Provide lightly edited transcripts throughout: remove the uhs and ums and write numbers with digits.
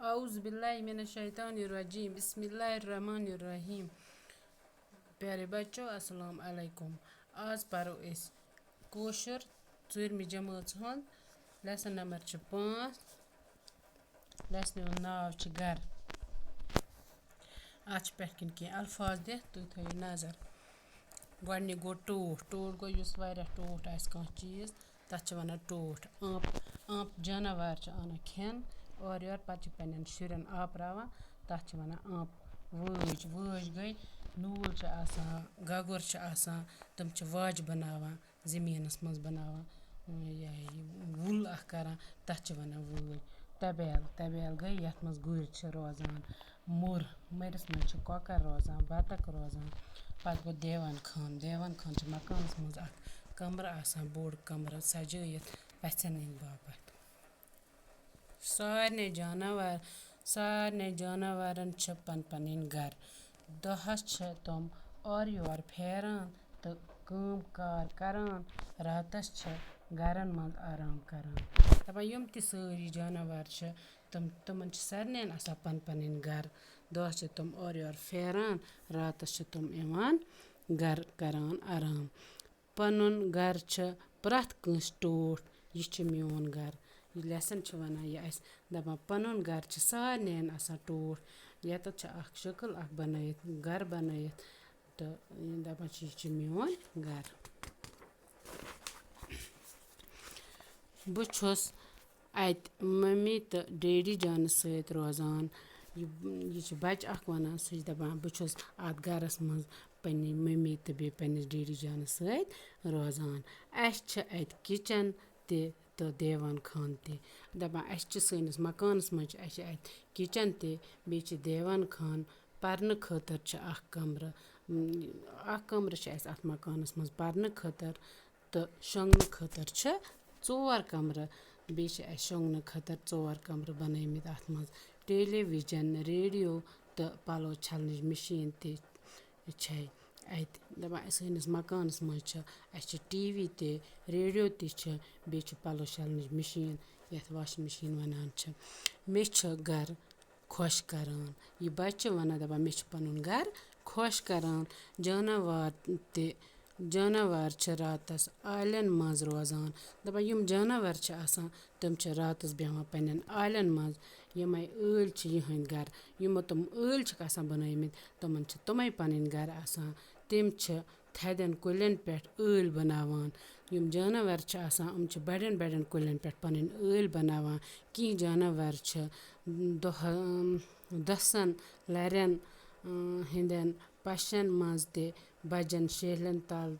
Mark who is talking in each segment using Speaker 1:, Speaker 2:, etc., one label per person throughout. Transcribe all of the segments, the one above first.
Speaker 1: आउज़ बिल्लाहि मिनश-शैतानिर-रजीम बिस्मिल्लाहिर-रहमानिर-रहीम। प्यारे बच्चों अस्सलाम अलैकुम। आज परो अस कोशर 4th जमात हुंद लेसन नंबर 5। लेसन नाव घर। अत पे अल्फाज दिख तुम थो नजर। गोडनिक गो टोठ। टोठ गो युस वारिया टोठ आस कह चीज तथ वन टोठ। आंप जानवर आना खेन और योर पे पन्न शुरन आपरावान तथ वन आंप। वज वज गई नूल गगुर तुम वाज बनावान जमीनस मज बनावान वुल करान तथ वन वज। तबेल तबेल गई यथ मज गुर रोजान। मुर मरिस मज कौकर रोजान बतख रोजान। पत गो देवन खान देवन खान मकानस मज कमर आसान बोड़ कमर सजायत पथन हंद बापत। सारने जानवरन पन पन गर। दहस तुम और योर फेरान तो काम कार करान। रातस गरन मज आराम करान। दपान यम त सारी जानवर तुमन सारन आसान पन पन गर। दहस तुम और योर फेरान रातस तुम इवान गर करान आराम। पनुन गर प्रथ कंस टोठ यह मेन गर। यह लेसन वन यह दपान पनुन गर सारन आसान टोठ। यत शक्ल बनत गर बनत तो दपान यह मेन गर। बुछुस अत मम्मी तो डैडी जान सत रोजान। यह बच वन सह दपान बुछुस अत गरस मज पन्नी मम्मी तो बे पन्निस डैडी जान सत रोजान। अत किचन तो देवन खान दपान सनिस मकानस मज अत किचन बे देवन खान। परन खतर कमर कमर अत मकानस मज परन खतर तो शोंगन खतर 4 कमर। बे शोंगन खतर 4 कमर बनमित अत मज टेलीविजन रेडियो तो पलो छलन मशीन अत दपान सनिस मकानस मज टीवी रेडियो बे पलो छलन मशीन यथ वाशिंग मशीन वनान मे गर खुश करान। यह बच्चे वन दपान मे पनुन गर खुश करान। जानवर रातस आलन मज रोजान। दपान यम जानवर तुम रातस बेहान पन्न आलन मज। यम अल यहंद गर यमो तुम अल बनमित तुमन तुम पन गर आसान। तिम थदन कुलन पे अल बनावान। यम जानवर बड़न बड़न कुलन पे पन अल बनावान। कह जानवर दसन लरन हंदन पशन मज बजन शेलन तल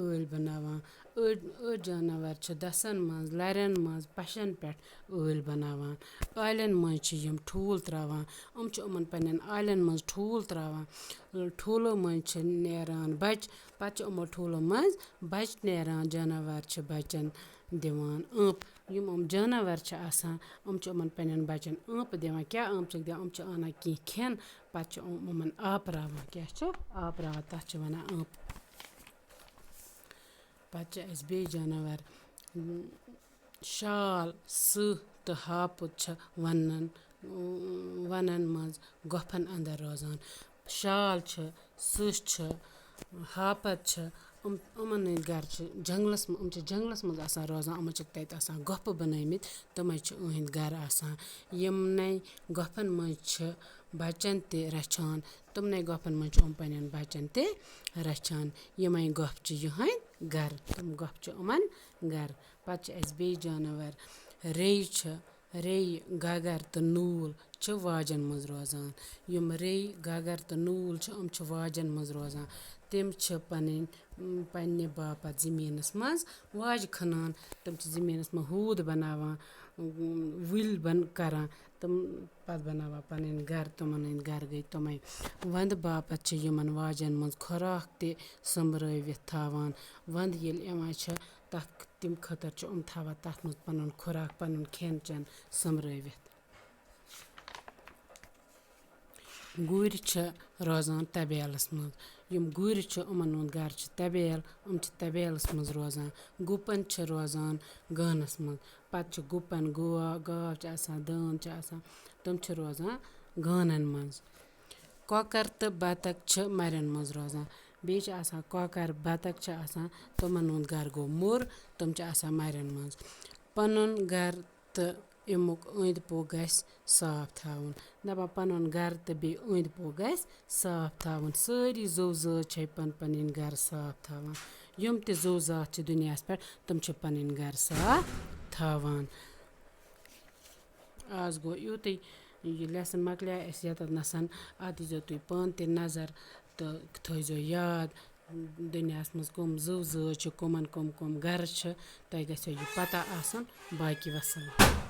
Speaker 1: अल बनावान। अड़ जानवर दसन मज लरन मज पशन पे अल बनावान। आलन मज यम ठूल त्रावान। यमन पन्न आलन मज ठूल त्रावान। ठूलो मज नेरान बच पत यमो ठूलो मज बच नेरान। जानवर बचन दिवान आंप। यम जानवर यमन पन्न बचन आंप दिवान। क्या आंप दिवान आना कह खेन पत यमन आपरावान। क्या आपरावान तथ वन आंप। पत बे जानवर शाल सह तो हापुत वनन मज गुफन अंदर रोजान। शाल सह हापत यमन गर जंगलस मज रोजान। यमन तत गुफ बनमित तम अहंद गर आसान। यमन गुफन मज बचन रचान। तुमन गुफन मज पन्न बचन रचान। यम गुफ यहंद गर तम गुफ यमन गर। पत बे जानवर रे गगर तो नूल वाजन मज रोजान। यम रे गगर तो नूल वाजन मज रोजान। तिम पन्ने बापत जमीनस मज वाज खनान। तुम जमीनस मज हूद बनावान वुल करान तुम पत बनावान पन गर। तुमन गर गई तुम वंद बापत यमन वाजन मज खुराक संभरवित थावान। वंद येल यवान तिम खतर थावान तथ मज पनुन खुराक पनुन खेन चेन संभरवित। گُرۍ چھِ روزان تبیلَس منٛز یِم گُرۍ چھِ یِمَن ہُنٛد گَرٕ چھِ تبیل یِم چھِ تبیلَس منٛز روزان گُپَن چھِ روزان گانَس منٛز پَتہٕ چھِ گُپَن گاو چھِ آسان دٲن چھِ آسان تِم چھِ روزان گانَن منٛز کۄکَر تہٕ بَطخ چھِ مَرٮ۪ن منٛز روزان بیٚیہِ چھِ آسان کۄکَر بَطخ چھِ آسان تِمَن ہُنٛد گَرٕ گوٚو موٚر تِم چھِ آسان مَرٮ۪ن منٛز پَنُن گَرٕ تہٕ اَمیُک أنٛدۍ پوٚک گژھِ صاف تھاوُن دَپان پَنُن گَرٕ تہٕ بیٚیہِ أنٛدۍ پوٚک گژھِ صاف تھاوُن سٲری زُو زٲژ چھِ پَنٕنۍ گَرٕ صاف تھاوان یِم تہِ زُو زات چھِ دُنیاہَس پٮ۪ٹھ تِم چھِ پَنٕنۍ گَرٕ صاف تھاوان آز گوٚو یُتُے یہِ لیسن مۄکلیٛاے اَسہِ ییٚتَتھ نَس اَتھ دیٖزیو تُہۍ پانہٕ تہِ نظر تہٕ تھٲیزیو یاد دُنیاہَس منٛز کٕم زُو زٲژ چھِ کٕمَن کٕم گَرٕ چھِ تۄہہِ گژھیو یہِ پَتہ آسُن باقی وَسَلام